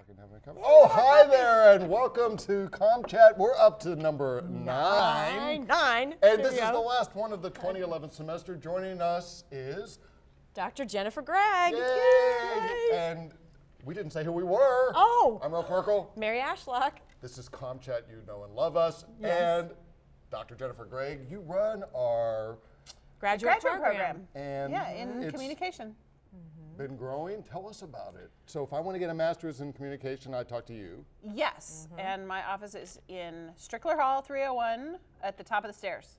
can have me come. Oh, hi there, and welcome to CommChat. We're up to number 9. And this is the last one of the 2011 semester. Joining us is Dr. Jennifer Gregg. Yay! Yay! And we didn't say who we were. Oh. I'm Ralph Merkel. Mary Ashlock. This is CommChat. You know and love us. Yes. And Dr. Jennifer Gregg, you run our Graduate program. And yeah, in communication. Been growing. Tell us about it. So if I want to get a master's in communication, I talk to you. Yes, and my office is in Strickler Hall 301 at the top of the stairs.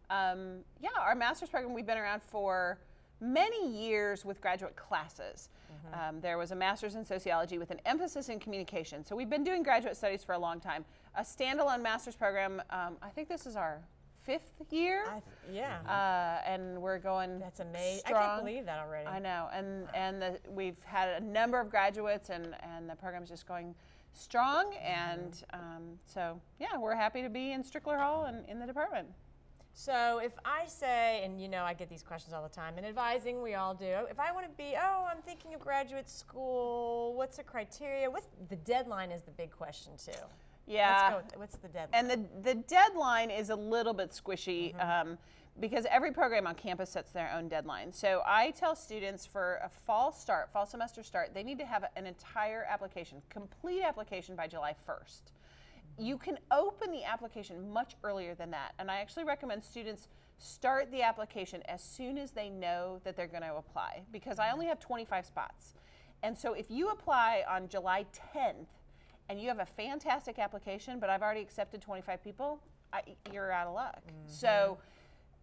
Yeah, our master's program, we've been around for many years with graduate classes. There was a master's in sociology with an emphasis in communication. So we've been doing graduate studies for a long time. A standalone master's program, I think this is our 5th year. And we're going That's amazing. strong. I can't believe that already. I know, and we've had a number of graduates, and the program's just going strong, and so yeah, we're happy to be in Strickler Hall and in the department. So if I say, and you know I get these questions all the time, in advising we all do, if I want to be, I'm thinking of graduate school, what's the criteria? The deadline is the big question too. Yeah. Let's go. What's the deadline? And the deadline is a little bit squishy because every program on campus sets their own deadline. So I tell students for a fall semester start, they need to have an entire application, complete application by July 1st. You can open the application much earlier than that. And I actually recommend students start the application as soon as they know that they're going to apply, because I only have 25 spots. And so if you apply on July 10th, and you have a fantastic application, but I've already accepted 25 people, you're out of luck. So,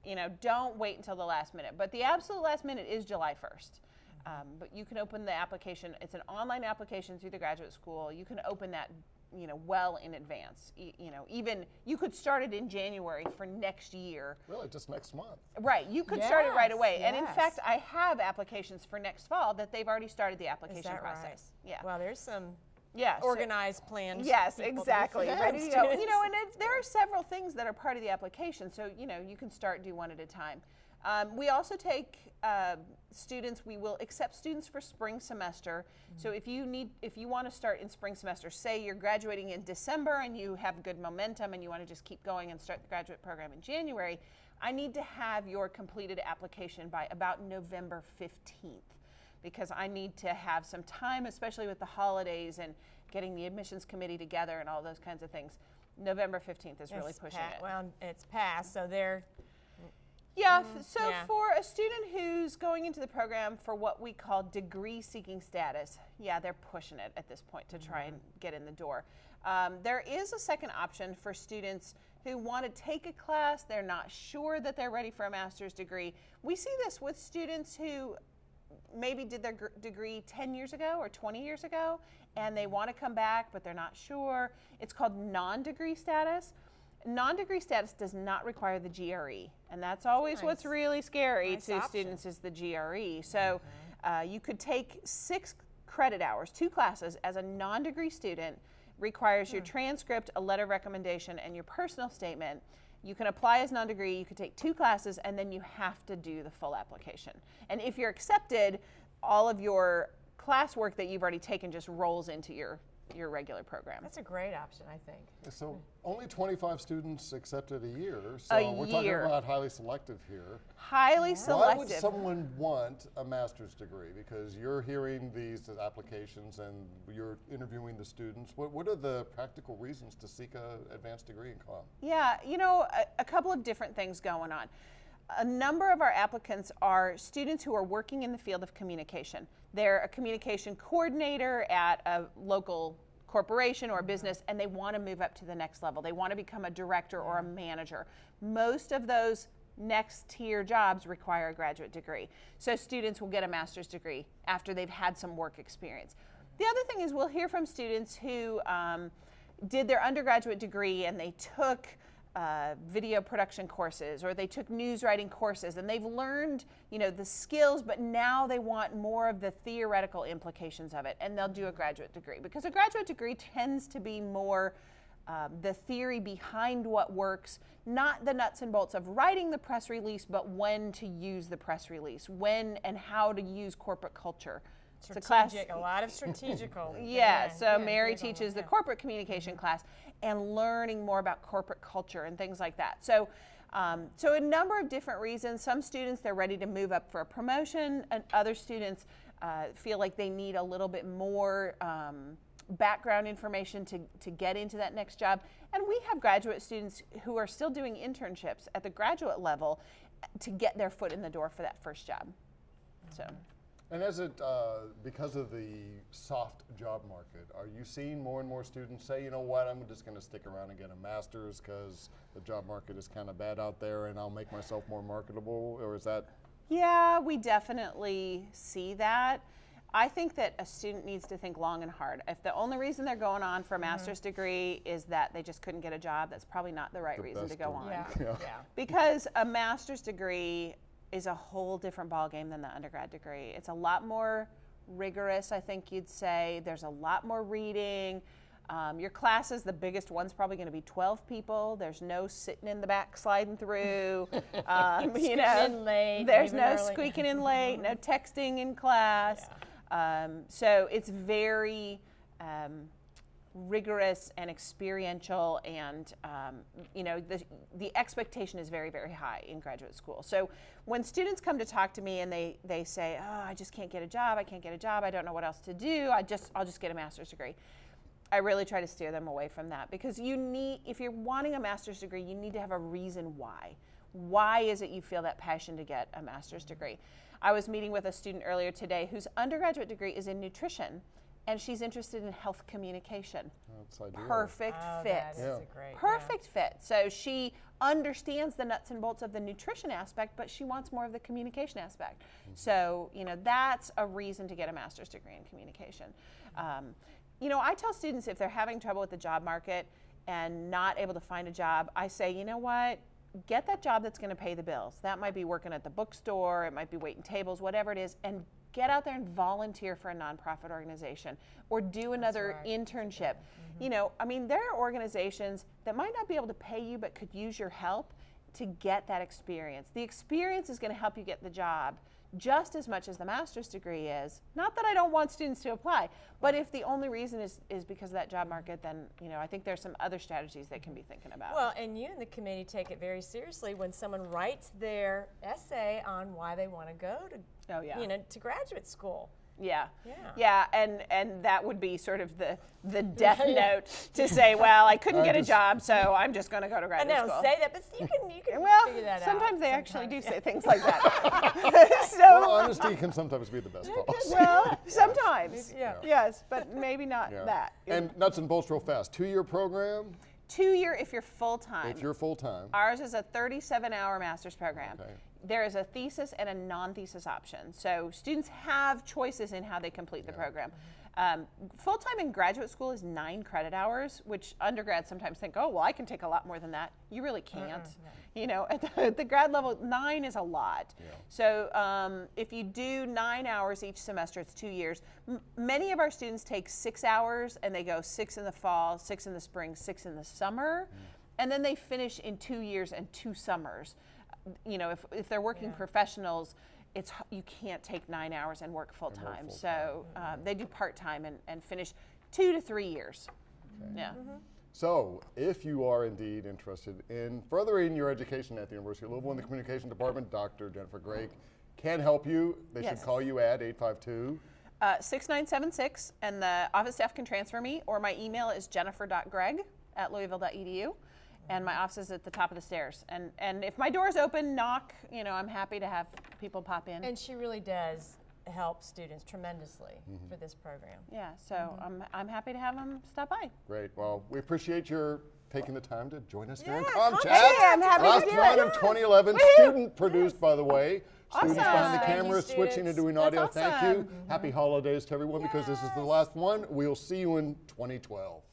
you know, don't wait until the last minute. But the absolute last minute is July 1st. But you can open the application. It's an online application through the graduate school. You can open that, you know, well in advance. You know, even you could start it in January for next year. Really, just next month. Right, you could start it right away. Yes. And in fact, I have applications for next fall that they've already started the application process. Right? Yeah. Well, there's some Yeah, organized plans. Yes, exactly. Ready to go. You know, and there are several things that are part of the application, so you know you can start do one at a time. We also take students. We will accept students for spring semester. So if you want to start in spring semester, say you're graduating in December and you have good momentum and you want to just keep going and start the graduate program in January, I need to have your completed application by about November 15th. Because I need to have some time, especially with the holidays and getting the admissions committee together and all those kinds of things. November 15th is really pushing it. Well, it's passed, so they're... Yeah, for a student who's going into the program for what we call degree-seeking status, yeah, they're pushing it at this point to try and get in the door. There is a second option for students who want to take a class, they're not sure that they're ready for a master's degree. We see this with students who maybe did their degree 10 years ago or 20 years ago, and they want to come back, but they're not sure. It's called non-degree status. Non-degree status does not require the GRE, and that's always what's really scary to students is the GRE. So you could take 6 credit hours, 2 classes as a non-degree student, requires your transcript, a letter of recommendation, and your personal statement. You can apply as non-degree, you could take 2 classes, and then you have to do the full application. And if you're accepted, all of your classwork that you've already taken just rolls into your regular program. That's a great option, I think. So only 25 students accepted a year. So we're talking about highly selective here. Highly selective. Why would someone want a master's degree? Because you're hearing these applications and you're interviewing the students. What are the practical reasons to seek an advanced degree in comm? Yeah, you know, a couple of different things going on. A number of our applicants are students who are working in the field of communication. They're a communication coordinator at a local corporation or business, and they want to move up to the next level. They want to become a director or a manager. Most of those next tier jobs require a graduate degree. So students will get a master's degree after they've had some work experience. The other thing is we'll hear from students who did their undergraduate degree and they took video production courses, or they took news writing courses, and they've learned, you know, the skills, but now they want more of the theoretical implications of it, and they'll do a graduate degree, because a graduate degree tends to be more the theory behind what works, not the nuts and bolts of writing the press release, but when to use the press release, when and how to use corporate culture, It's a class. A lot of strategical. Yeah, so Mary teaches the corporate communication class and learning more about corporate culture and things like that. So, so a number of different reasons. Some students, they're ready to move up for a promotion, and other students feel like they need a little bit more background information to get into that next job. And we have graduate students who are still doing internships at the graduate level to get their foot in the door for that first job. So. And as it, because of the soft job market, are you seeing more and more students say, you know what, I'm just going to stick around and get a master's because the job market is kind of bad out there and I'll make myself more marketable, or is that? Yeah, we definitely see that. I think that a student needs to think long and hard. If the only reason they're going on for a master's degree is that they just couldn't get a job, that's probably not the right reason to go on. Yeah. Because a master's degree is a whole different ballgame than the undergrad degree. It's a lot more rigorous, I think you'd say. There's a lot more reading. Your classes, the biggest one's probably going to be 12 people. There's no sitting in the back sliding through. You know, in late, there's no squeaking in late, no texting in class. So it's very rigorous and experiential, and you know, the expectation is very, very high in graduate school. So when students come to talk to me and they say, oh, I just can't get a job, I don't know what else to do, I'll just get a master's degree. I really try to steer them away from that, because if you're wanting a master's degree, you need to have a reason why. Why is it you feel that passion to get a master's degree? I was meeting with a student earlier today whose undergraduate degree is in nutrition, and she's interested in health communication. That's ideal. Perfect fit. That is a great, Perfect fit. So she understands the nuts and bolts of the nutrition aspect, but she wants more of the communication aspect. So, you know, that's a reason to get a master's degree in communication. You know, I tell students if they're having trouble with the job market and not able to find a job, I say, you know what? Get that job that's going to pay the bills. That might be working at the bookstore, it might be waiting tables, whatever it is, and get out there and volunteer for a nonprofit organization or do another internship. You know, I mean, there are organizations that might not be able to pay you but could use your help to get that experience. The experience is going to help you get the job just as much as the master's degree is. Not that I don't want students to apply, but if the only reason is because of that job market, then, you know, I think there's some other strategies they can be thinking about. Well, and you and the committee take it very seriously when someone writes their essay on why they want to go to, you know, to graduate school. Yeah, and that would be sort of the death note to say, well, I couldn't get a job, so I'm just going to go to graduate school. I don't say that, but you can figure that out. Sometimes they actually do say things like that. Well, honesty can sometimes be the best policy. Well, sometimes, yes, but maybe not that. And nuts and bolts real fast. 2-year program? 2-year if you're full-time. If you're full-time. Ours is a 37-hour master's program. Okay. There is a thesis and a non-thesis option. So students have choices in how they complete the program. Full-time in graduate school is 9 credit hours, which undergrads sometimes think, oh, well, I can take a lot more than that. You really can't. You know, at the grad level, 9 is a lot. So if you do 9 hours each semester, it's 2 years. Many of our students take 6 hours, and they go 6 in the fall, 6 in the spring, 6 in the summer, and then they finish in 2 years and 2 summers. You know, if they're working professionals, you can't take 9 hours and work full time. So they do part time and finish 2 to 3 years. So if you are indeed interested in furthering your education at the University of Louisville in the Communication Department, Dr. Jennifer Gregg can help you. They should call you at 852. 6976, and the office staff can transfer me, or my email is jennifer.gregg@louisville.edu. And my office is at the top of the stairs. And if my door's open, knock, you know, I'm happy to have people pop in. And she really does help students tremendously for this program. Yeah, so I'm happy to have them stop by. Great. Well, we appreciate your taking the time to join us here in CommChat. CommChat. I'm happy Last to do one it. of 2011, student produced, by the way. Students behind the Thank you, camera switching and doing That's audio. awesome. Thank you. Happy holidays to everyone, because this is the last one. We'll see you in 2012.